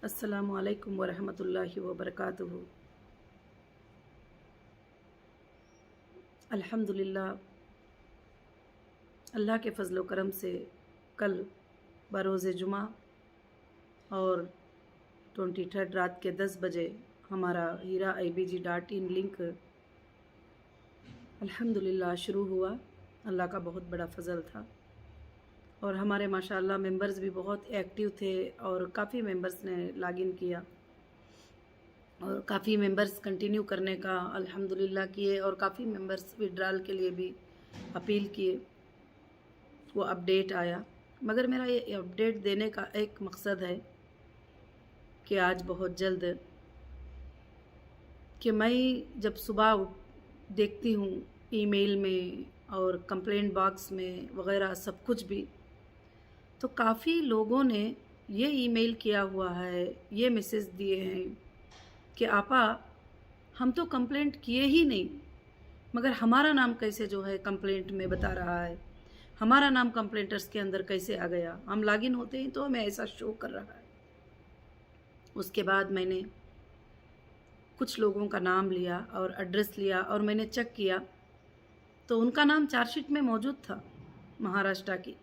अस्सलामु अलैकुम वरहमतुल्लाहि वबरकातुहू। अल्हम्दुलिल्लाह, अल्लाह के फ़ज़्ल व करम से कल बरोज़ जुमा और 23 रात के 10 बजे हमारा हीरा IBG.in लिंक अल्हम्दुलिल्लाह शुरू हुआ। अल्लाह का बहुत बड़ा फ़ज़ल था और हमारे माशाअल्लाह मेंबर्स भी बहुत एक्टिव थे और काफ़ी मेंबर्स ने लॉगिन किया और काफ़ी मेंबर्स कंटिन्यू करने का अल्हम्दुलिल्लाह किए और काफ़ी मेंबर्स विड्रॉल के लिए भी अपील किए। वो अपडेट आया, मगर मेरा ये अपडेट देने का एक मकसद है कि आज बहुत जल्द कि मैं जब सुबह देखती हूँ ईमेल में और कंप्लेंट बॉक्स में वगैरह सब कुछ भी, तो काफ़ी लोगों ने ये ईमेल किया हुआ है, ये मैसेज दिए हैं कि आपा हम तो कंप्लेंट किए ही नहीं, मगर हमारा नाम कैसे जो है कंप्लेंट में बता रहा है, हमारा नाम कंप्लेंटर्स के अंदर कैसे आ गया। हम लॉगिन होते हैं तो हमें ऐसा शो कर रहा है। उसके बाद मैंने कुछ लोगों का नाम लिया और एड्रेस लिया और मैंने चेक किया तो उनका नाम चार्जशीट में मौजूद था, महाराष्ट्र की,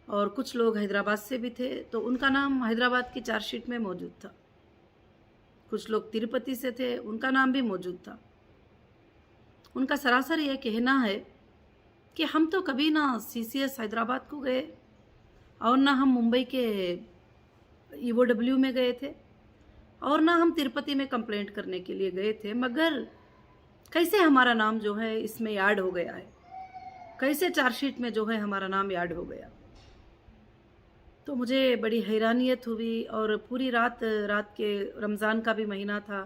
और कुछ लोग हैदराबाद से भी थे तो उनका नाम हैदराबाद की चार्जशीट में मौजूद था। कुछ लोग तिरुपति से थे, उनका नाम भी मौजूद था। उनका सरासर ये कहना है कि हम तो कभी ना CCS हैदराबाद को गए और ना हम मुंबई के EOW में गए थे और ना हम तिरुपति में कंप्लेंट करने के लिए गए थे, मगर कैसे हमारा नाम जो है इसमें याद हो गया है, कैसे चार्जशीट में जो है हमारा नाम याद हो गया। तो मुझे बड़ी हैरानियत हुई और पूरी रात के रमज़ान का भी महीना था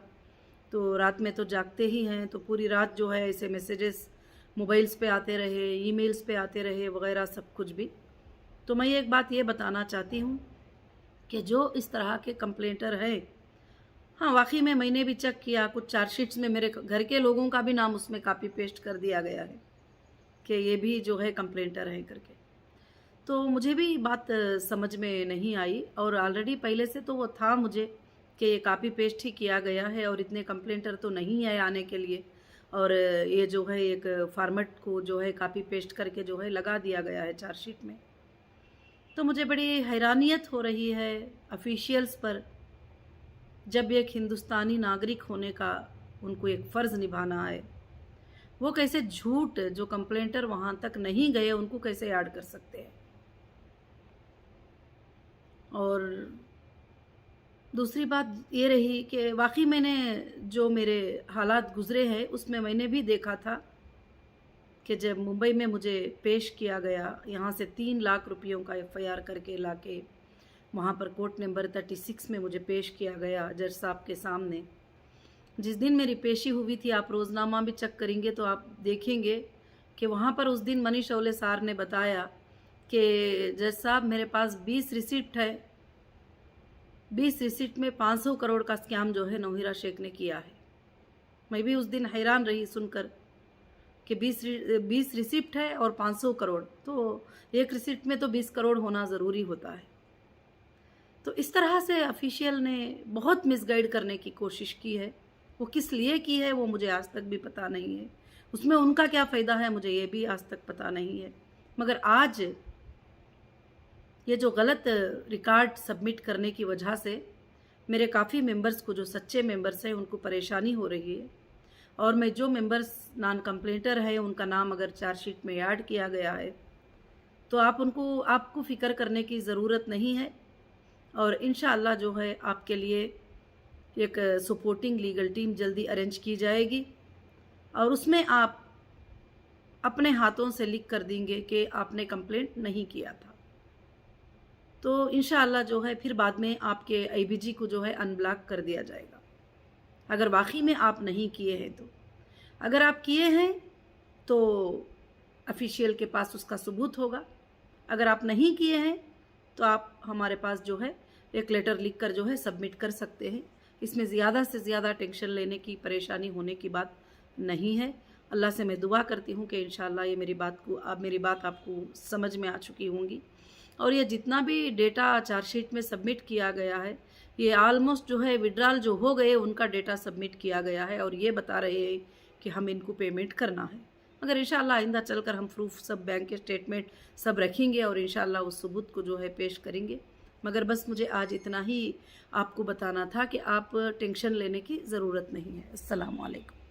तो रात में तो जागते ही हैं, तो पूरी रात जो है ऐसे मैसेजेस मोबाइल्स पे आते रहे, ईमेल्स पे आते रहे वगैरह सब कुछ भी। तो मैं एक बात ये बताना चाहती हूँ कि जो इस तरह के कंप्लेंटर है, हाँ वाकई में मैंने भी चेक किया, कुछ चार्जशीट्स में मेरे घर के लोगों का भी नाम उसमें कॉपी पेस्ट कर दिया गया है कि ये भी जो है कंप्लेंटर है करके। तो मुझे भी बात समझ में नहीं आई और ऑलरेडी पहले से तो वो था मुझे कि ये कॉपी पेस्ट ही किया गया है और इतने कंप्लेंटर तो नहीं है आने के लिए, और ये जो है एक फॉर्मेट को जो है कॉपी पेस्ट करके जो है लगा दिया गया है चार्जशीट में। तो मुझे बड़ी हैरानियत हो रही है ऑफिशियल्स पर, जब एक हिंदुस्तानी नागरिक होने का उनको एक फ़र्ज़ निभाना है, वो कैसे झूठ जो कंप्लेंटर वहाँ तक नहीं गए उनको कैसे याद कर सकते हैं। और दूसरी बात ये रही कि वाकई मैंने जो मेरे हालात गुज़रे हैं उसमें मैंने भी देखा था कि जब मुंबई में मुझे पेश किया गया, यहाँ से 3 लाख रुपयों का FIR करके लाके वहाँ पर कोर्ट नंबर 36 में मुझे पेश किया गया जज साहब के सामने। जिस दिन मेरी पेशी हुई थी, आप रोज़नामा भी चेक करेंगे तो आप देखेंगे कि वहाँ पर उस दिन मनीष औले सार ने बताया कि जज साहब मेरे पास 20 रिसिप्ट है, 20 रिसिप्ट में 500 करोड़ का स्कैम जो है नौहीरा शेख ने किया है। मैं भी उस दिन हैरान रही सुनकर कि 20 रिसिप्ट है और 500 करोड़, तो एक रिसिप्ट में तो 20 करोड़ होना ज़रूरी होता है। तो इस तरह से ऑफिशियल ने बहुत मिसगाइड करने की कोशिश की है। वो किस लिए की है वो मुझे आज तक भी पता नहीं है, उसमें उनका क्या फ़ायदा है मुझे ये भी आज तक पता नहीं है। मगर आज ये जो गलत रिकॉर्ड सबमिट करने की वजह से मेरे काफ़ी मेंबर्स को, जो सच्चे मेंबर्स हैं, उनको परेशानी हो रही है। और मैं जो मेंबर्स नॉन कंप्लेंटर है उनका नाम अगर चार्जशीट में ऐड किया गया है तो आपको फ़िक्र करने की ज़रूरत नहीं है। और इंशाअल्लाह जो है आपके लिए एक सपोर्टिंग लीगल टीम जल्दी अरेंज की जाएगी और उसमें आप अपने हाथों से लिख कर देंगे कि आपने कंप्लेंट नहीं किया था। तो इंशाअल्लाह जो है फिर बाद में आपके IBG को जो है अनब्लॉक कर दिया जाएगा, अगर वाकई में आप नहीं किए हैं तो। अगर आप किए हैं तो ऑफिशियल के पास उसका सबूत होगा, अगर आप नहीं किए हैं तो आप हमारे पास जो है एक लेटर लिख कर जो है सबमिट कर सकते हैं। इसमें ज़्यादा से ज़्यादा टेंशन लेने की, परेशानी होने की बात नहीं है। अल्लाह से मैं दुआ करती हूँ कि इंशाअल्लाह ये मेरी बात आपको समझ में आ चुकी होंगी और ये जितना भी डेटा चार्जशीट में सबमिट किया गया है, ये ऑलमोस्ट जो है विड्रॉल जो हो गए उनका डेटा सबमिट किया गया है और ये बता रहे हैं कि हम इनको पेमेंट करना है। मगर इंशाल्लाह आइंदा चलकर हम प्रूफ सब बैंक के स्टेटमेंट सब रखेंगे और इंशाल्लाह उस सबूत को जो है पेश करेंगे। मगर बस मुझे आज इतना ही आपको बताना था कि आप टेंशन लेने की ज़रूरत नहीं है। अस्सलाम वालेकुम।